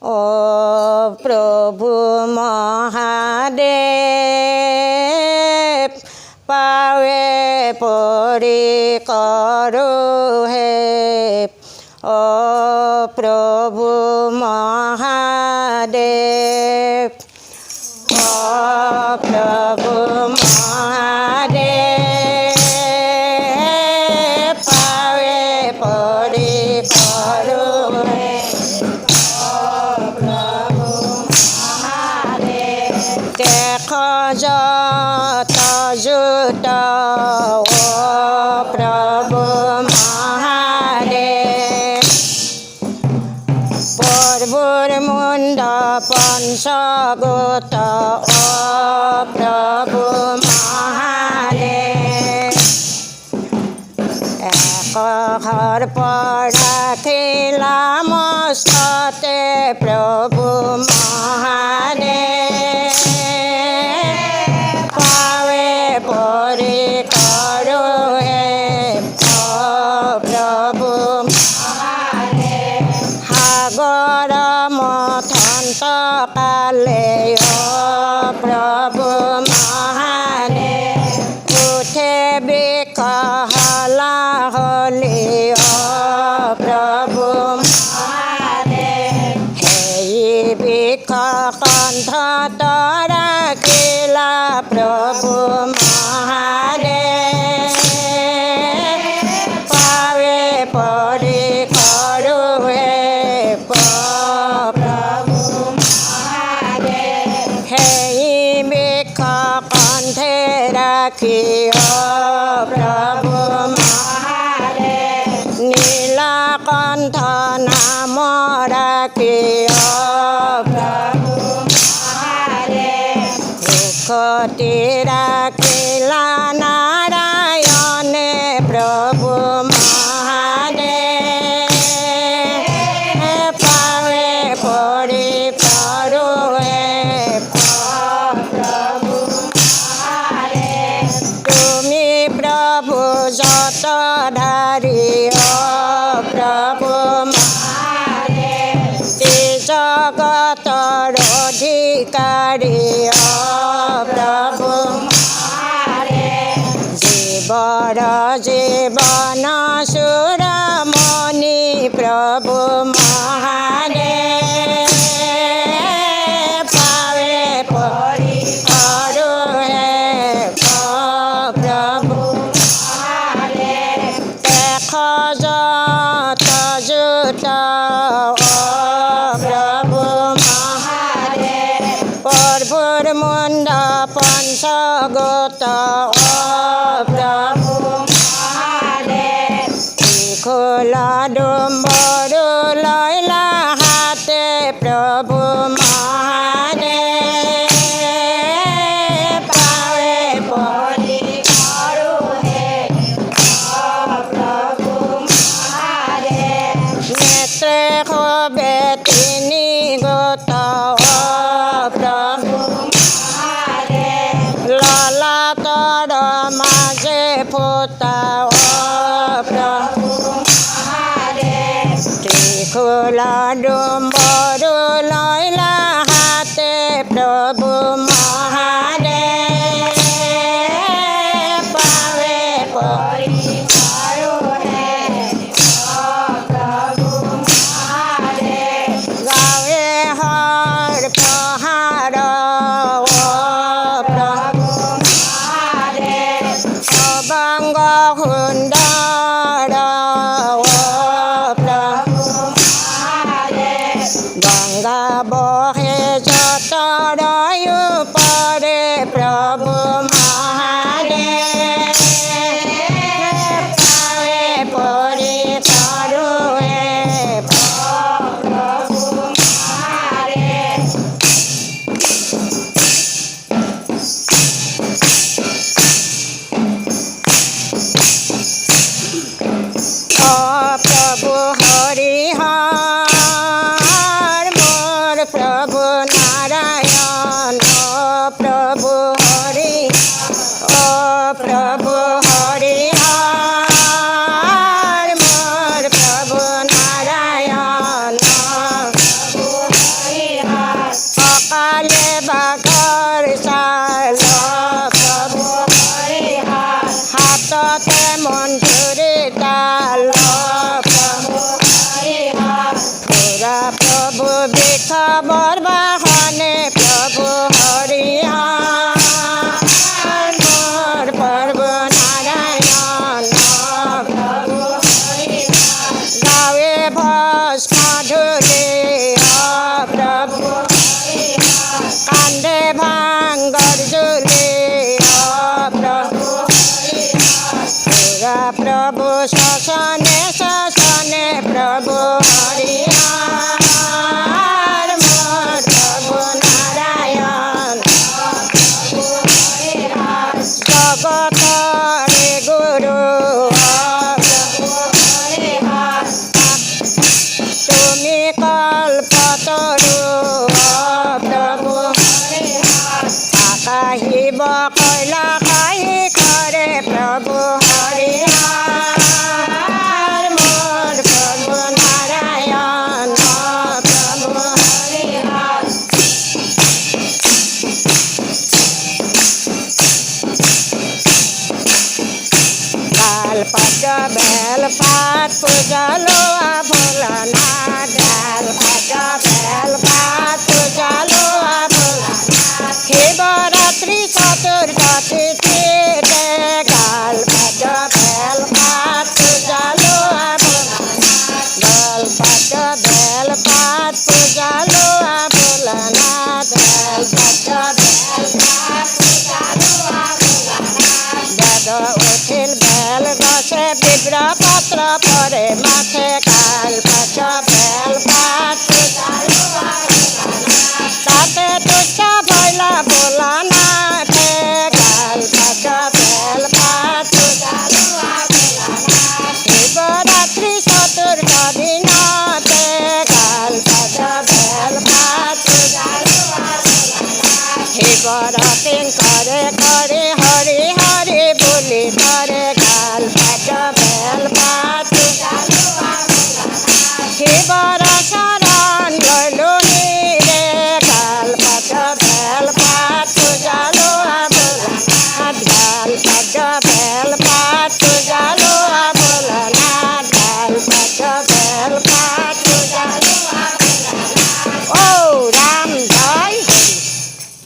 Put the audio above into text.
ও প্রভু মহাদেব পাবে পরি করো হে ও প্রভু মহাদেব ও প্রভু মহাদেব পাবে পরি করো হে দেখো যত জুট ও প্রভু মহাদেব পর্বর মুন্ড পঞ্চগত ও প্রভু মহাদেব এক ঘর পড়াখিলাম সতে প্রভু মহাদেব পাবে পরি করো হে ও প্রভু সাগর মথন্ত কালে ও প্রভু মহাদেব উঠে বিকহলা হলি ও প্রভু মহাদেব হেই বিক কণ্ঠ রাখিলা প্রভু মহাদেব পাবে পরি করো হে প্রভু মহাদেব হেই বিক কণ্ঠে রাখি ও প্রভু মহাদেব নীলকণ্ঠ নাম রাখি ও প্রভু মহাদেব ভূখতি রাখিলা নারায়ণে প্রভু মহাদেব পাবে পরি করো হে প্রভু মহাদেব তুমি প্রভু যত ধারি ও প্রভু মহাদেব জগতর অধিকারী ও প্রভু মহাদেব জীবর জীবন সুরমণি প্রভু মহাদেব পাবে পরি করো হে প্রভু মহাদেব দেখ যত জুট ও প্রভু মহাদেব পর্বর মুন্ড পঞ্চগত ও প্রভু মহাদেব খোলা ডুম্বর লইলা হাতে প্রভু মহাদেব পাবে পরি করো হে প্রভু মহাদেব নেত্রে হবে তিনি গত ও প্রভু মহাদেব ললাটর মাঝে ফোঁটা ও প্রভু মহাদেব ত্রিখোলা ডুম্বর লইলা হাতে প্রভু মহাদেব পাবে পরি করো হে প্রভু মহাদেব গাঁৱে হৰ প্ৰহাৰ ও প্ৰভু মহাদেব সবাঙ্গ সুন্দৰ ও প্ৰভু মহাদেব કરે